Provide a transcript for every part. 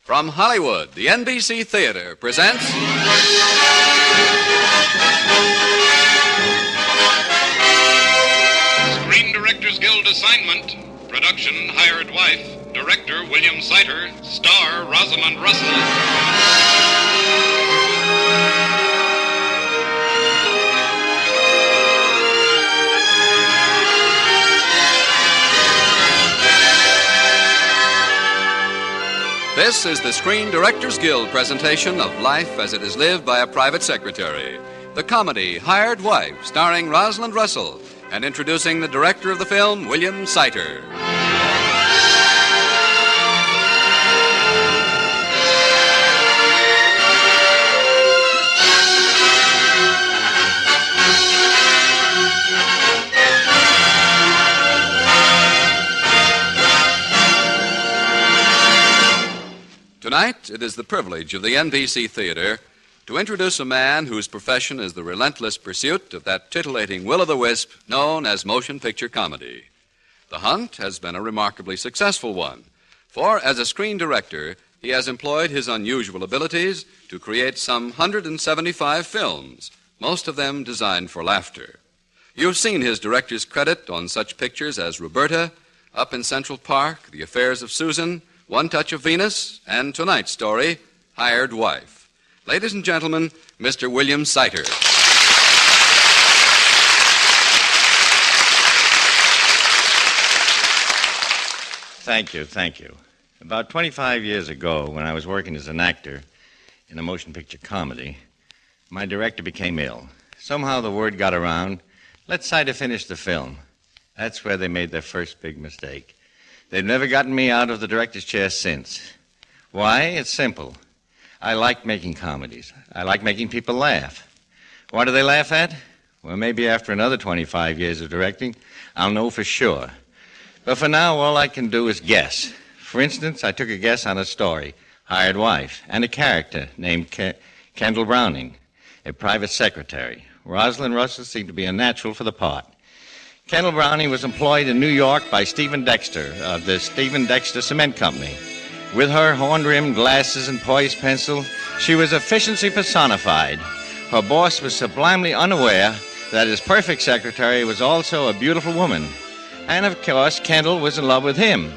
From Hollywood, the NBC Theater presents... Screen Directors Guild assignment. Production, Hired Wife. Director, William Seiter. Star, Rosamund Russell. This is the Screen Directors Guild presentation of Life as It Is Lived by a Private Secretary. The comedy Hired Wife, starring Rosamund Russell, and introducing the director of the film, William Seiter. Tonight, it is the privilege of the NBC Theater to introduce a man whose profession is the relentless pursuit of that titillating will-o'-the-wisp known as motion picture comedy. The hunt has been a remarkably successful one, for as a screen director, he has employed his unusual abilities to create some 175 films, most of them designed for laughter. You've seen his director's credit on such pictures as Roberta, Up in Central Park, The Affairs of Susan, One Touch of Venus, and tonight's story, Hired Wife. Ladies and gentlemen, Mr. William Seiter. Thank you. About 25 years ago, when I was working as an actor in a motion picture comedy, my director became ill. Somehow the word got around, let Seiter finish the film. That's where they made their first big mistake. They've never gotten me out of the director's chair since. Why? It's simple. I like making comedies. I like making people laugh. What do they laugh at? Well, maybe after another 25 years of directing, I'll know for sure. But for now, all I can do is guess. For instance, I took a guess on a story, Hired Wife, and a character named Kendall Browning, a private secretary. Rosalind Russell seemed to be a natural for the part. Kendall Browning was employed in New York by Stephen Dexter of the Stephen Dexter Cement Company. With her horn-rimmed glasses and poised pencil, she was efficiency personified. Her boss was sublimely unaware that his perfect secretary was also a beautiful woman. And of course, Kendall was in love with him.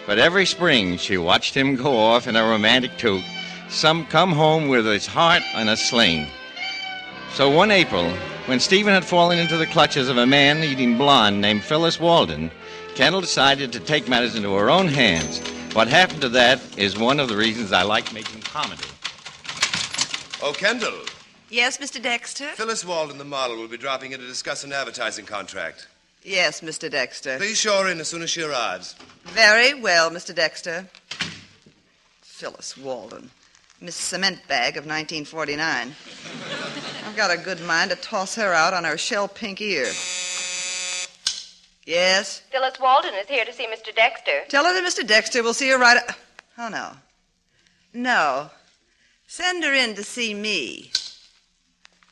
But every spring, she watched him go off in a romantic toot, come home with his heart in a sling. So one April, when Stephen had fallen into the clutches of a man-eating blonde named Phyllis Walden, Kendall decided to take matters into her own hands. What happened to that is one of the reasons I like making comedy. Oh, Kendall. Yes, Mr. Dexter? Phyllis Walden, the model, will be dropping in to discuss an advertising contract. Yes, Mr. Dexter. Please show her in as soon as she arrives. Very well, Mr. Dexter. Phyllis Walden. Miss Cement Bag of 1949. I've got a good mind to toss her out on her shell pink ear. Yes? Phyllis Walden is here to see Mr. Dexter. Tell her that Mr. Dexter will see her right... Oh, no. No. Send her in to see me.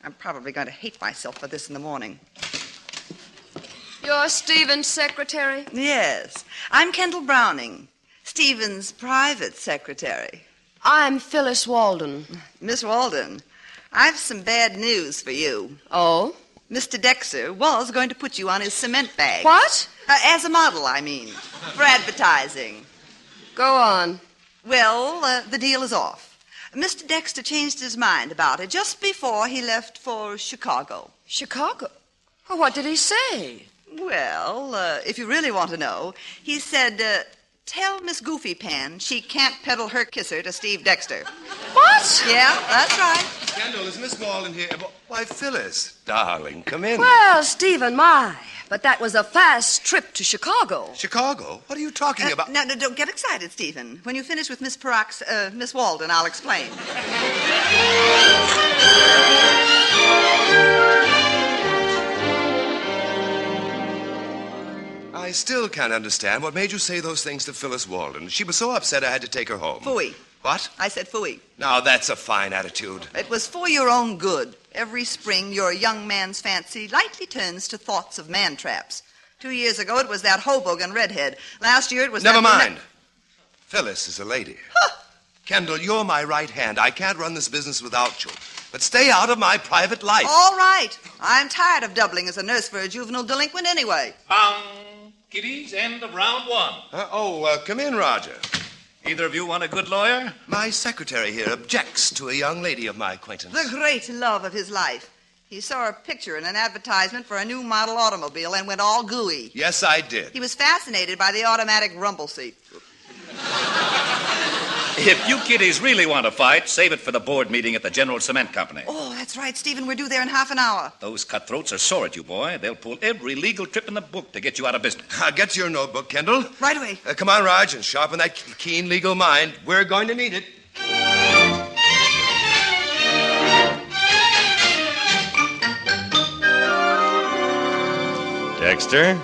I'm probably going to hate myself for this in the morning. You're Stephen's secretary? Yes. I'm Kendall Browning, Stephen's private secretary. I'm Phyllis Walden. Miss Walden, I've some bad news for you. Oh? Mr. Dexter was going to put you on his cement bag. What? As a model, I mean, for advertising. Go on. Well, the deal is off. Mr. Dexter changed his mind about it just before he left for Chicago. Chicago? Oh, what did he say? Well, if you really want to know, he said, tell Miss Goofy Pan she can't peddle her kisser to Steve Dexter. What? Yeah, that's right. Kendall, is Miss Walden here? Why, Phyllis, darling, come in. Well, Stephen, my, but that was a fast trip to Chicago. Chicago? What are you talking about? No, don't get excited, Stephen. When you finish with Miss Walden, I'll explain. I still can't understand what made you say those things to Phyllis Walden. She was so upset I had to take her home. Phooey. What? I said phooey. Now, that's a fine attitude. It was for your own good. Every spring, your young man's fancy lightly turns to thoughts of man-traps. 2 years ago, it was that Hoboken redhead. Last year, it was Never mind. Phyllis is a lady. Huh. Kendall, you're my right hand. I can't run this business without you. But stay out of my private life. All right. I'm tired of doubling as a nurse for a juvenile delinquent anyway. Kiddies, end of round one. Come in, Roger. Either of you want a good lawyer? My secretary here objects to a young lady of my acquaintance. The great love of his life. He saw a picture in an advertisement for a new model automobile and went all gooey. Yes, I did. He was fascinated by the automatic rumble seat. If you kiddies really want to fight, save it for the board meeting at the General Cement Company. Oh, that's right, Stephen. We're due there in half an hour. Those cutthroats are sore at you, boy. They'll pull every legal trip in the book to get you out of business. Get your notebook, Kendall. Right away. Come on, Raj, and sharpen that keen legal mind. We're going to need it. Dexter,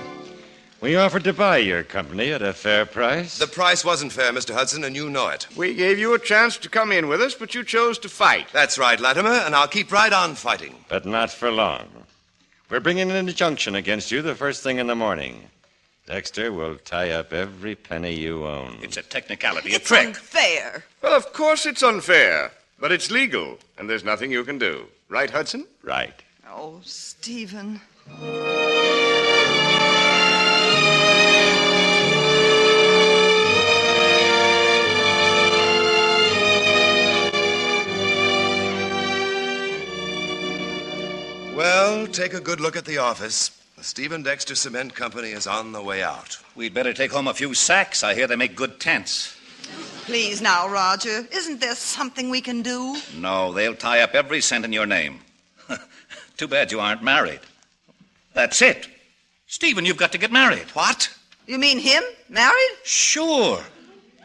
we offered to buy your company at a fair price. The price wasn't fair, Mr. Hudson, and you know it. We gave you a chance to come in with us, but you chose to fight. That's right, Latimer, and I'll keep right on fighting. But not for long. We're bringing an injunction against you the first thing in the morning. Dexter will tie up every penny you own. It's a technicality, a It's trick. unfair. Well, of course it's unfair, but it's legal, and there's nothing you can do. Right, Hudson? Right. Oh, Stephen. Well, take a good look at the office. The Stephen Dexter Cement Company is on the way out. We'd better take home a few sacks. I hear they make good tents. Please now, Roger. Isn't there something we can do? No, they'll tie up every cent in your name. Too bad you aren't married. That's it. Stephen, you've got to get married. What? You mean him? Married? Sure.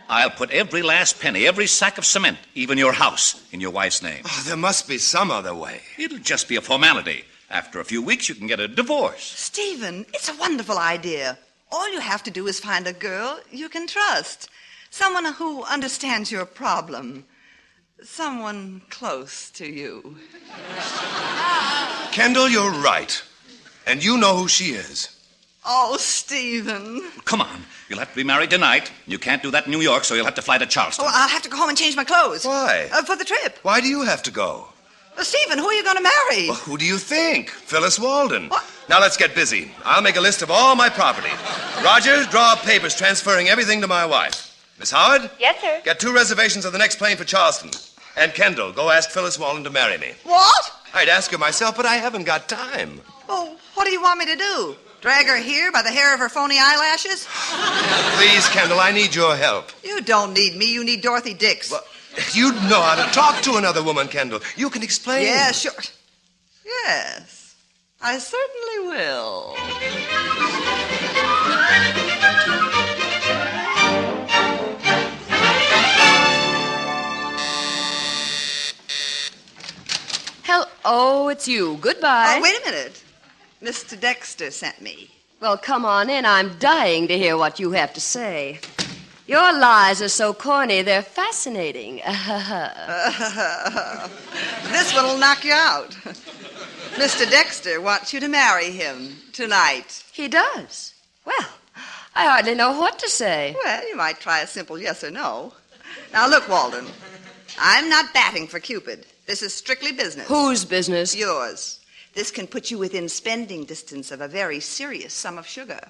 I'll put every last penny, every sack of cement, even your house, in your wife's name. Oh, there must be some other way. It'll just be a formality. After a few weeks, you can get a divorce. Stephen, it's a wonderful idea. All you have to do is find a girl you can trust. Someone who understands your problem. Someone close to you. Kendall, you're right. And you know who she is. Oh, Stephen. Come on. You'll have to be married tonight. You can't do that in New York, so you'll have to fly to Charleston. Oh, I'll have to go home and change my clothes. Why? For the trip. Why do you have to go? Stephen, who are you going to marry? Well, who do you think? Phyllis Walden. What? Now let's get busy. I'll make a list of all my property. Roger, draw up papers transferring everything to my wife. Miss Howard? Yes, sir. Get 2 reservations of the next plane for Charleston. And Kendall, go ask Phyllis Walden to marry me. What? I'd ask her myself, but I haven't got time. Oh, what do you want me to do? Drag her here by the hair of her phony eyelashes? Please, Kendall, I need your help. You don't need me. You need Dorothy Dix. Well, you know how to talk to another woman, Kendall. You can explain. Yeah, sure. Yes, I certainly will. Oh, it's you. Goodbye. Oh, wait a minute. Mr. Dexter sent me. Well, come on in. I'm dying to hear what you have to say. Your lies are so corny, they're fascinating. This one'll knock you out. Mr. Dexter wants you to marry him tonight. He does? Well, I hardly know what to say. Well, you might try a simple yes or no. Now, look, Walden, I'm not batting for Cupid. This is strictly business. Whose business? Yours. This can put you within spending distance of a very serious sum of sugar.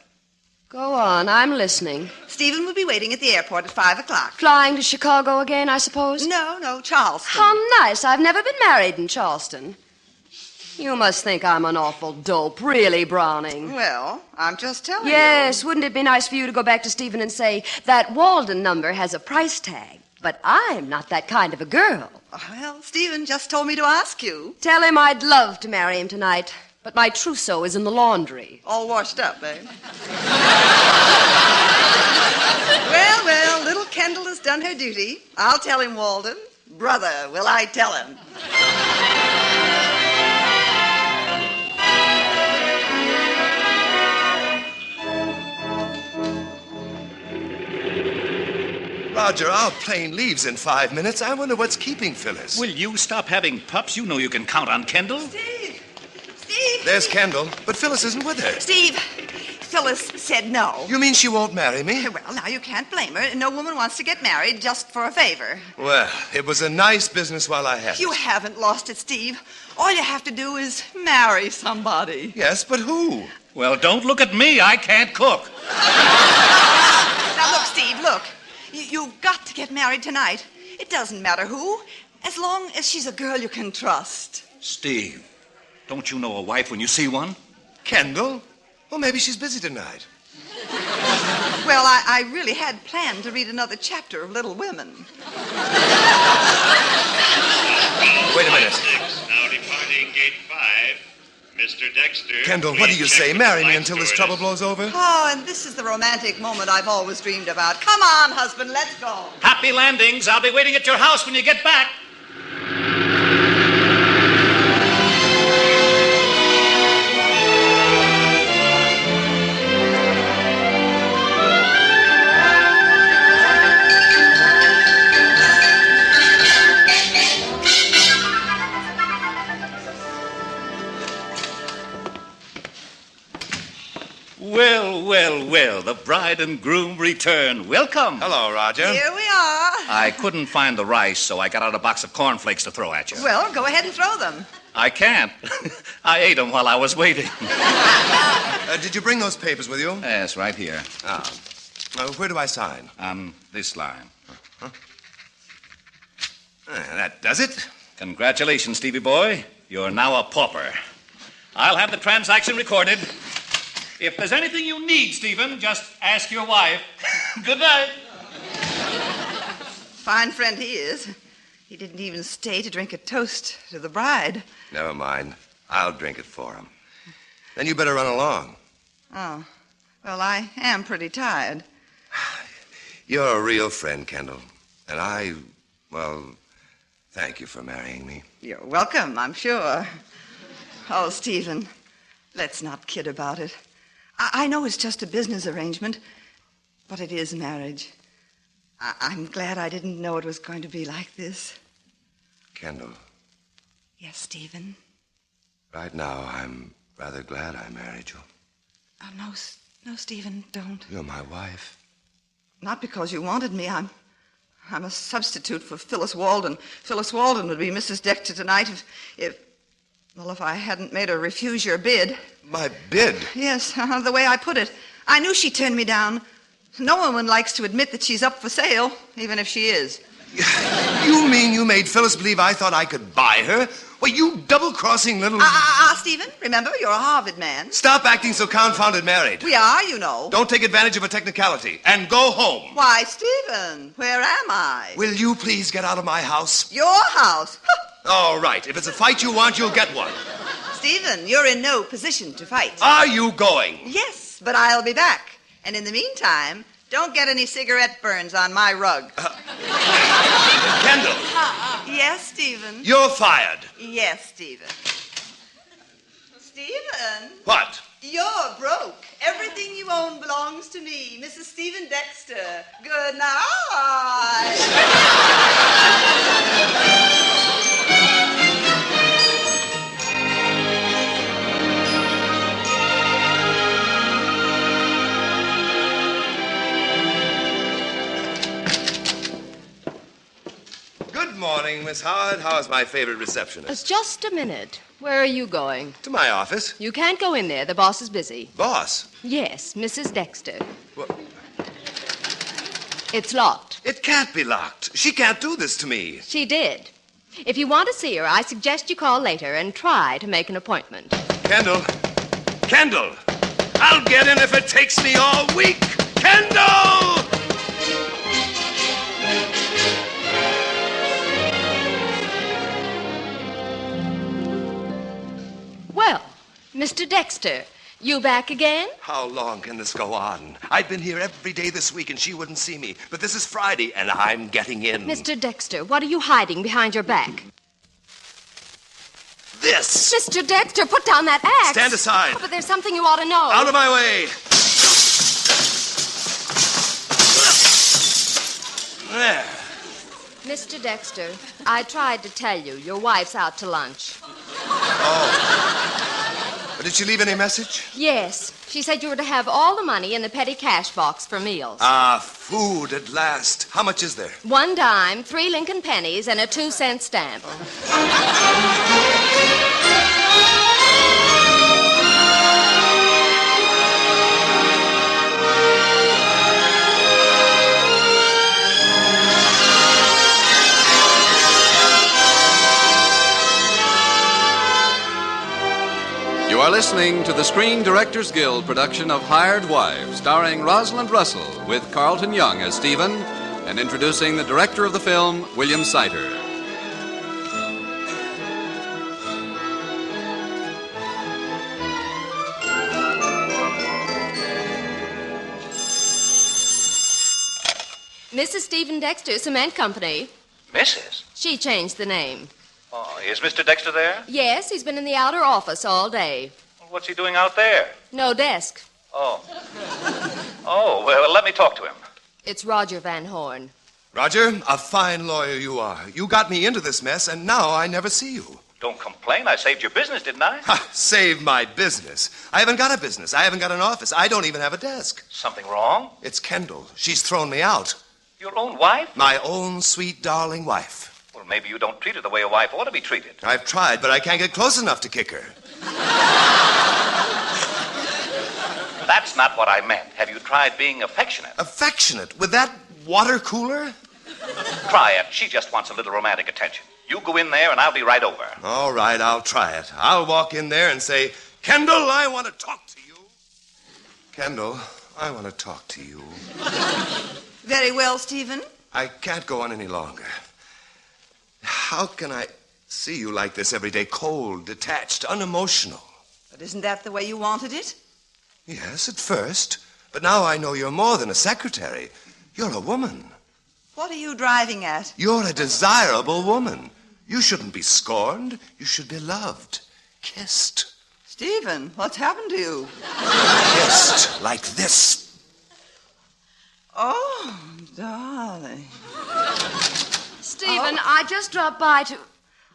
Go on, I'm listening. Stephen will be waiting at the airport at 5 o'clock. Flying to Chicago again, I suppose? No, Charleston. How nice. I've never been married in Charleston. You must think I'm an awful dope, really, Browning. Well, I'm just telling you. Yes, wouldn't it be nice for you to go back to Stephen and say, that Walden number has a price tag, but I'm not that kind of a girl. Well, Stephen just told me to ask you. Tell him I'd love to marry him tonight, but my trousseau is in the laundry. All washed up, eh? Well, little Kendall has done her duty. I'll tell him, Walden. Brother, will I tell him? Roger, our plane leaves in 5 minutes. I wonder what's keeping Phyllis. Will you stop having pups? You know you can count on Kendall. Steve! There's Kendall, but Phyllis isn't with her. Steve! Phyllis said no. You mean she won't marry me? Well, now you can't blame her. No woman wants to get married just for a favor. Well, it was a nice business while I had it. You haven't lost it, Steve. All you have to do is marry somebody. Yes, but who? Well, don't look at me. I can't cook. Now, look, Steve, look. You've got to get married tonight. It doesn't matter who, as long as she's a girl you can trust. Steve, don't you know a wife when you see one? Kendall? Well, maybe she's busy tonight. Well, I really had planned to read another chapter of Little Women. Wait a minute. Now departing gate 5, Mr. Dexter. Kendall, what do you say? Marry me until this trouble blows over? Oh, and this is the romantic moment I've always dreamed about. Come on, husband, let's go. Happy landings. I'll be waiting at your house when you get back. Well, the bride and groom return. Welcome. Hello, Roger. Here we are. I couldn't find the rice, so I got out a box of cornflakes to throw at you. Well, go ahead and throw them. I can't. I ate them while I was waiting. Did you bring those papers with you? Yes, right here. Where do I sign? On this line. That does it. Congratulations, Stevie boy. You're now a pauper. I'll have the transaction recorded. If there's anything you need, Stephen, just ask your wife. Good night. Fine friend he is. He didn't even stay to drink a toast to the bride. Never mind. I'll drink it for him. Then you better run along. Oh, well, I am pretty tired. You're a real friend, Kendall. And thank you for marrying me. You're welcome, I'm sure. Oh, Stephen, let's not kid about it. I know it's just a business arrangement, but it is marriage. I'm glad I didn't know it was going to be like this. Kendall. Yes, Stephen? Right now, I'm rather glad I married you. Oh, no, Stephen, don't. You're my wife. Not because you wanted me. I'm a substitute for Phyllis Walden. Phyllis Walden would be Mrs. Dexter tonight if I hadn't made her refuse your bid. My bid? Yes, the way I put it. I knew she'd turn me down. No woman likes to admit that she's up for sale, even if she is. You mean you made Phyllis believe I thought I could buy her? Well, you double-crossing little... Stephen, remember, you're a Harvard man. Stop acting so confounded married. We are, you know. Don't take advantage of a technicality. And go home. Why, Stephen, where am I? Will you please get out of my house? Your house? All right. If it's a fight you want, you'll get one. Stephen, you're in no position to fight. Are you going? Yes, but I'll be back. And in the meantime, don't get any cigarette burns on my rug. Kendall. Yes, Stephen? You're fired. Yes, Stephen. Stephen? What? You're broke. Everything you own belongs to me, Mrs. Stephen Dexter. Good night. Good morning, Miss Howard. How's my favorite receptionist? Just a minute. Where are you going? To my office. You can't go in there. The boss is busy. Boss? Yes, Mrs. Dexter. Well, It's locked. it can't be locked. She can't do this to me. She did. If you want to see her, I suggest you call later and try to make an appointment. Kendall. Kendall. I'll get in if it takes me all week. Kendall! Well, Mr. Dexter, you back again? How long can this go on? I've been here every day this week and she wouldn't see me. But this is Friday and I'm getting in. Mr. Dexter, what are you hiding behind your back? This! Mr. Dexter, put down that axe. Stand aside. Oh, but there's something you ought to know. Out of my way! There. Mr. Dexter, I tried to tell you, your wife's out to lunch. Oh. Did she leave any message? Yes. She said you were to have all the money in the petty cash box for meals. Ah, food at last. How much is there? 1 dime, 3 Lincoln pennies, and a 2-cent stamp. You are listening to the Screen Directors Guild production of Hired Wives, starring Rosalind Russell, with Carlton Young as Stephen, and introducing the director of the film, William Seiter. Mrs. Stephen Dexter, Cement Company. Mrs.? She changed the name. Oh, is Mr. Dexter there? Yes, he's been in the outer office all day. Well, what's he doing out there? No desk. Oh. Oh, well, let me talk to him. It's Roger Van Horn. Roger, a fine lawyer you are. You got me into this mess, and now I never see you. Don't complain. I saved your business, didn't I? Ha, save my business. I haven't got a business. I haven't got an office. I don't even have a desk. Something wrong? It's Kendall. She's thrown me out. Your own wife? My own sweet, darling wife. Well, maybe you don't treat her the way a wife ought to be treated. I've tried, but I can't get close enough to kick her. That's not what I meant. Have you tried being affectionate? Affectionate? With that water cooler? Try it. She just wants a little romantic attention. You go in there and I'll be right over. All right, I'll try it. I'll walk in there and say, Kendall, I want to talk to you. Kendall, I want to talk to you. Very well, Stephen. I can't go on any longer. How can I see you like this every day, cold, detached, unemotional? But isn't that the way you wanted it? Yes, at first. But now I know you're more than a secretary. You're a woman. What are you driving at? You're a desirable woman. You shouldn't be scorned. You should be loved, kissed. Stephen, what's happened to you? Kissed like this. Oh, darling. Stephen, I just dropped by to...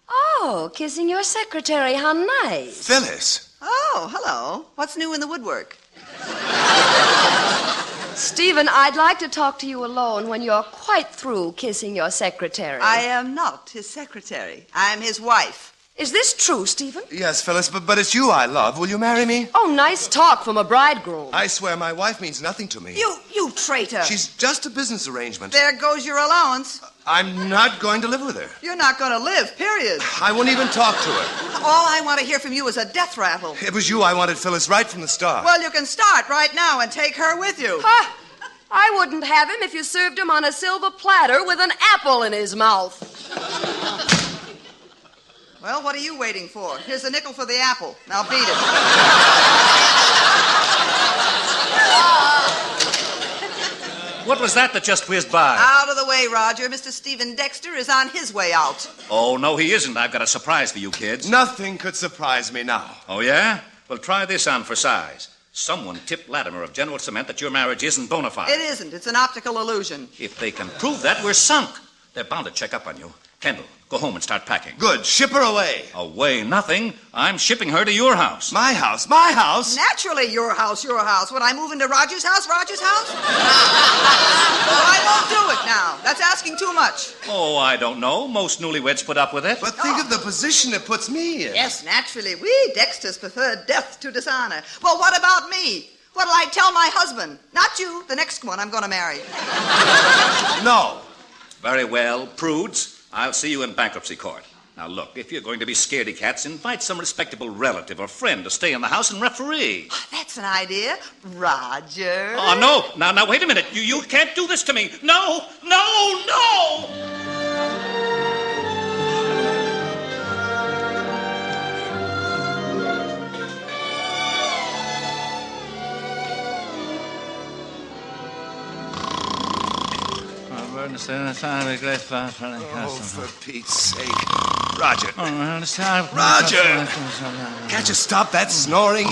Oh, kissing your secretary. How nice. Phyllis. Oh, hello. What's new in the woodwork? Stephen, I'd like to talk to you alone when you're quite through kissing your secretary. I am not his secretary. I'm his wife. Is this true, Stephen? Yes, Phyllis, but it's you I love. Will you marry me? Oh, nice talk from a bridegroom. I swear my wife means nothing to me. You traitor. She's just a business arrangement. There goes your allowance. I'm not going to live with her. You're not going to live, period. I won't even talk to her. All I want to hear from you is a death rattle. It was you I wanted, Phyllis, right from the start. Well, you can start right now and take her with you. Ha! I wouldn't have him if you served him on a silver platter with an apple in his mouth. Well, what are you waiting for? Here's a nickel for the apple. Now beat it. What was that just whizzed by? Out of the way, Roger. Mr. Stephen Dexter is on his way out. Oh, no, he isn't. I've got a surprise for you kids. Nothing could surprise me now. Oh, yeah? Well, try this on for size. Someone tipped Latimer of General Cement that your marriage isn't bona fide. It isn't. It's an optical illusion. If they can prove that, we're sunk. They're bound to check up on you. Kendall, go home and start packing. Good. Ship her away. Away nothing. I'm shipping her to your house. My house? My house? Naturally, your house, your house. Would I move into Roger's house, Roger's house? Well, I won't do it now. That's asking too much. Oh, I don't know. Most newlyweds put up with it. But think of the position it puts me in. Yes, naturally. We Dexters prefer death to dishonor. Well, what about me? What'll I tell my husband? Not you, the next one I'm going to marry. No. Very well, prudes. I'll see you in bankruptcy court. Now, look, if you're going to be scaredy cats, invite some respectable relative or friend to stay in the house and referee. Oh, that's an idea. Roger. Oh, no. Now, wait a minute. You can't do this to me. No. Oh, for Pete's sake. Roger. Roger! Can't you stop that snoring?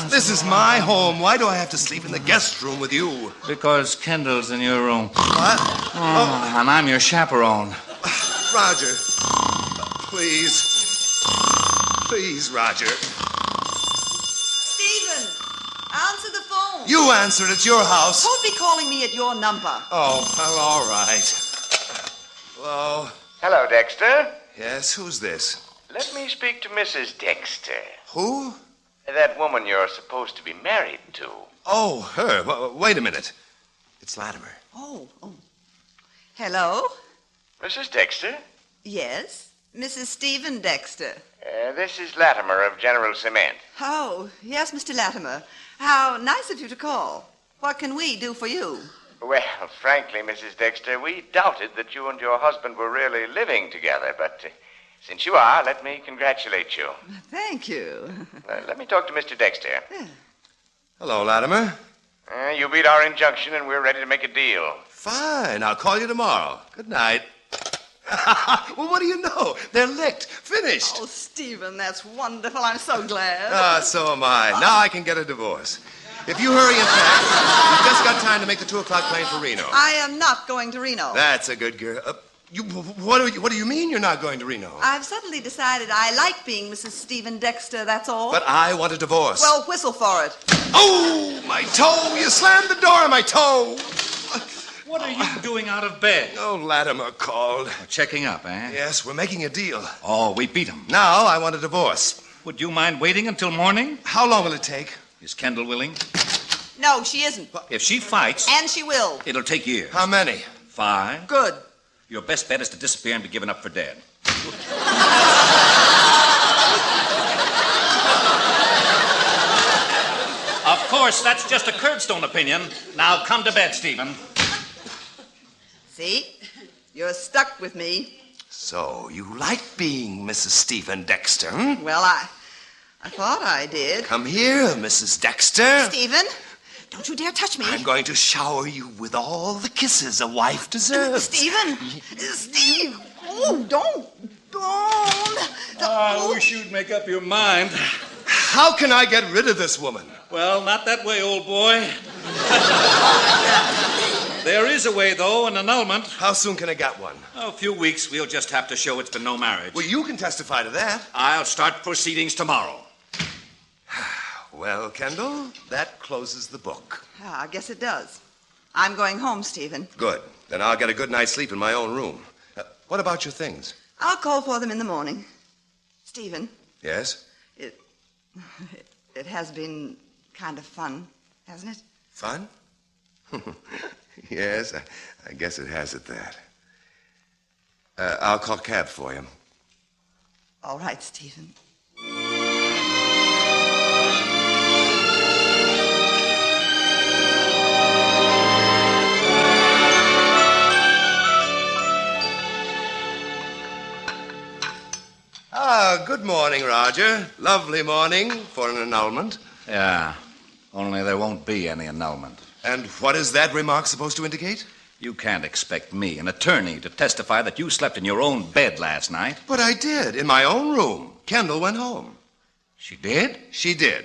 This is my home. Why do I have to sleep in the guest room with you? Because Kendall's in your room. What? And I'm your chaperone. Roger. Please. Please, Roger. Stephen, answer the phone. You answer it. It's your house. Don't be calling me at your number. Oh, well, all right. Hello? Hello, Dexter. Yes, who's this? Let me speak to Mrs. Dexter. Who? That woman you're supposed to be married to. Oh, her. Wait a minute. It's Latimer. Oh. Hello? Mrs. Dexter? Yes, Mrs. Stephen Dexter. This is Latimer of General Cement. Oh, yes, Mr. Latimer. How nice of you to call. What can we do for you? Well, frankly, Mrs. Dexter, we doubted that you and your husband were really living together, but since you are, let me congratulate you. Thank you. Let me talk to Mr. Dexter. Hello, Latimer. You beat our injunction, and we're ready to make a deal. Fine. I'll call you tomorrow. Good night. Well, what do you know? They're licked. Finished. Oh, Stephen, that's wonderful. I'm so glad. So am I. Now I can get a divorce. If you hurry and pack, you've just got time to make the 2 o'clock plane for Reno. I am not going to Reno. That's a good girl. What do you mean you're not going to Reno? I've suddenly decided I like being Mrs. Stephen Dexter, that's all. But I want a divorce. Well, whistle for it. Oh, my toe! You slammed the door on my toe! What are you doing out of bed? Oh, Latimer called. We're checking up, eh? Yes, we're making a deal. Oh, we beat him. Now I want a divorce. Would you mind waiting until morning? How long will it take? Is Kendall willing? No, she isn't. If she fights, And she will. it'll take years. How many? 5. Good. Your best bet is to disappear and be given up for dead. Of course, that's just a curbstone opinion. Now come to bed, Stephen. See? You're stuck with me. So, you like being Mrs. Stephen Dexter, hmm? Well, I thought I did. Come here, Mrs. Dexter. Stephen, don't you dare touch me. I'm going to shower you with all the kisses a wife deserves. Stephen! Steve! Oh, don't. I wish you'd make up your mind. How can I get rid of this woman? Well, not that way, old boy. There is a way, though, an annulment. How soon can I get one? A few weeks. We'll just have to show it's been no marriage. Well, you can testify to that. I'll start proceedings tomorrow. Well, Kendall, that closes the book. I guess it does. I'm going home, Stephen. Good. Then I'll get a good night's sleep in my own room. What about your things? I'll call for them in the morning. Stephen, Yes? it has been kind of fun, hasn't it? Fun? Yes, I guess it has at that. I'll call a cab for you. All right, Stephen. Good morning, Roger. Lovely morning for an annulment. Yeah, only there won't be any annulment. And what is that remark supposed to indicate? You can't expect me, an attorney, to testify that you slept in your own bed last night. But I did, in my own room. Kendall went home. She did? She did.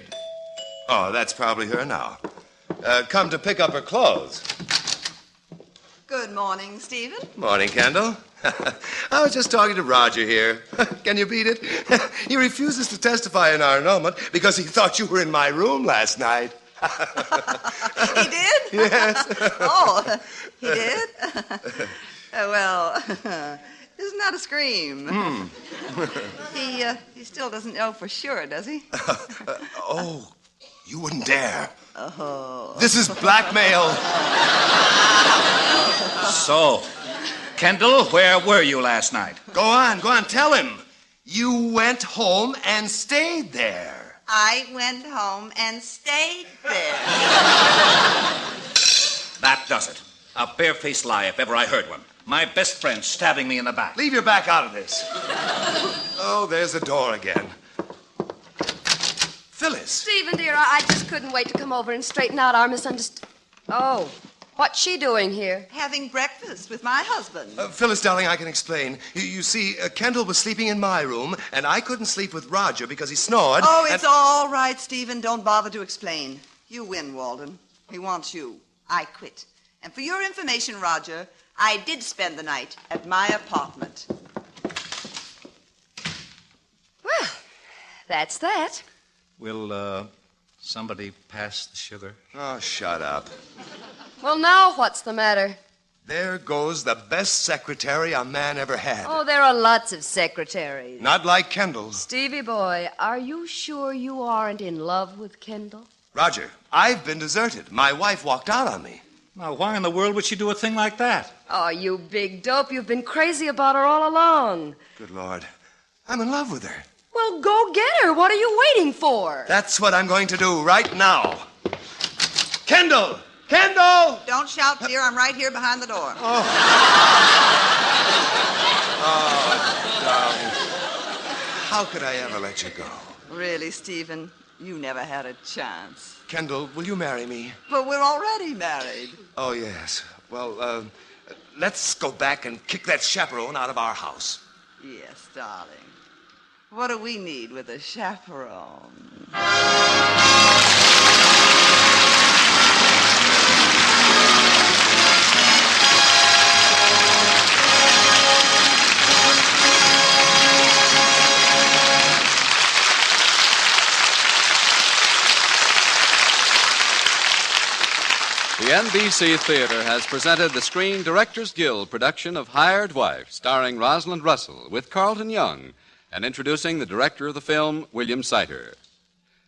Oh, that's probably her now. Come to pick up her clothes. Good morning, Stephen. Morning, Kendall. I was just talking to Roger here. Can you beat it? He refuses to testify in our annulment because he thought you were in my room last night. He did? Yes. Oh, he did? Well, isn't that a scream? He still doesn't know for sure, does he? Oh, you wouldn't dare. Oh. This is blackmail. So, Kendall, where were you last night? Go on, tell him. You went home and stayed there. I went home and stayed there. That does it. A barefaced lie if ever I heard one. My best friend stabbing me in the back. Leave your back out of this. Oh, there's the door again. Phyllis. Stephen, dear, I just couldn't wait to come over and straighten out our misunderstanding. Oh, what's she doing here? Having breakfast with my husband. Phyllis, darling, I can explain. You see, Kendall was sleeping in my room, and I couldn't sleep with Roger because he snored. Oh, it's all right, Stephen. Don't bother to explain. You win, Walden. He wants you. I quit. And for your information, Roger, I did spend the night at my apartment. Well, That's that. Will, somebody pass the sugar? Oh, shut up. Well, now what's the matter? There goes the best secretary a man ever had. Oh, there are lots of secretaries. Not like Kendall's. Stevie boy, are you sure you aren't in love with Kendall? Roger, I've been deserted. My wife walked out on me. Now, why in the world would she do a thing like that? Oh, you big dope. You've been crazy about her all along. Good Lord. I'm in love with her. Well, go get her. What are you waiting for? That's what I'm going to do right now. Kendall! Kendall! Don't shout, dear. I'm right here behind the door. Oh, darling. How could I ever let you go? Really, Stephen, you never had a chance. Kendall, will you marry me? But we're already married. Oh, yes. Well, let's go back and kick that chaperone out of our house. Yes, darling. What do we need with a chaperone? The NBC Theater has presented the Screen Directors Guild production of Hired Wife, starring Rosalind Russell, with Carlton Young, and introducing the director of the film, William Sider.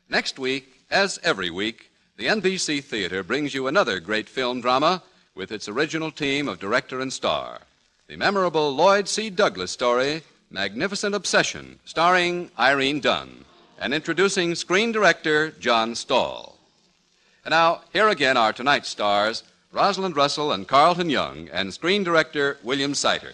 Next week, as every week, the NBC Theater brings you another great film drama with its original team of director and star. The memorable Lloyd C. Douglas story, Magnificent Obsession, starring Irene Dunn, and introducing screen director John Stahl. And now, here again are tonight's stars, Rosalind Russell and Carlton Young, and screen director William Sider.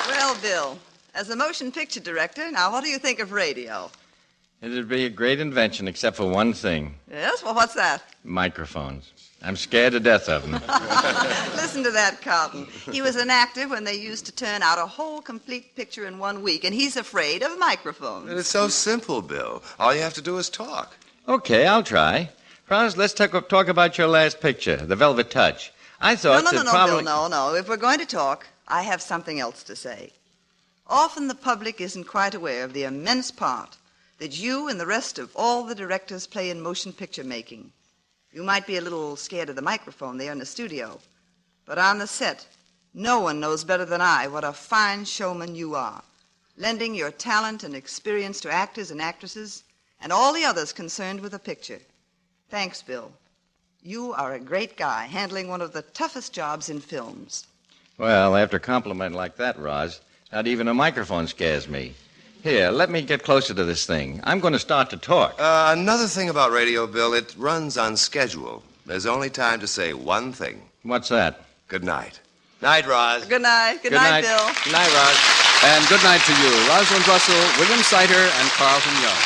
Well, Bill, as a motion picture director, now what do you think of radio? It'd be a great invention, except for one thing. Yes? Well, what's that? Microphones. I'm scared to death of them. Listen to that, Carlton. He was an actor when they used to turn out a whole complete picture in 1 week, and he's afraid of microphones. It's so simple, Bill. All you have to do is talk. Okay, I'll try. Franz, let's talk about your last picture, The Velvet Touch. I thought No, that probably... Bill, no. If we're going to talk, I have something else to say. Often the public isn't quite aware of the immense part that you and the rest of all the directors play in motion picture making. You might be a little scared of the microphone there in the studio, but on the set, no one knows better than I what a fine showman you are, lending your talent and experience to actors and actresses and all the others concerned with a picture. Thanks, Bill. You are a great guy, handling one of the toughest jobs in films. Well, after a compliment like that, Roz, not even a microphone scares me. Here, let me get closer to this thing. I'm going to start to talk. Another thing about radio, Bill, it runs on schedule. There's only time to say one thing. What's that? Good night. Night, Roz. Good night. Good night, Bill. Good night, Roz. And good night to you, Rosalind Russell, William Sider, and Carlton Young.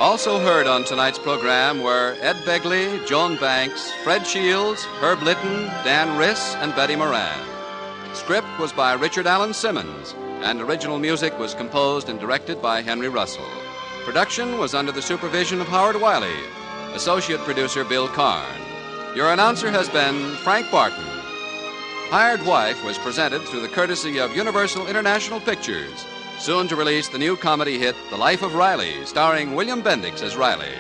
Also heard on tonight's program were Ed Begley, Joan Banks, Fred Shields, Herb Litton, Dan Riss, and Betty Moran. Script was by Richard Allen Simmons, and original music was composed and directed by Henry Russell. Production was under the supervision of Howard Wiley. Associate producer Bill Karn. Your announcer has been Frank Barton. Hired Wife was presented through the courtesy of Universal International Pictures, soon to release the new comedy hit The Life of Riley, starring William Bendix as Riley.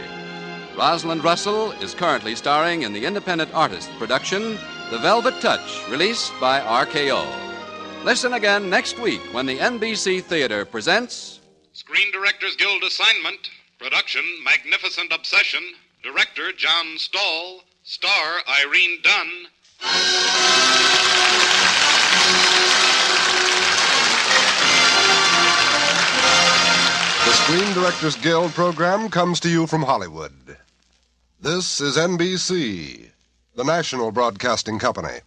Rosalind Russell is currently starring in the independent artist production The Velvet Touch, released by RKO. Listen again next week when the NBC Theater presents Screen Directors Guild assignment, production Magnificent Obsession, director John Stahl, star Irene Dunn. The Screen Directors Guild program comes to you from Hollywood. This is NBC, the National Broadcasting Company.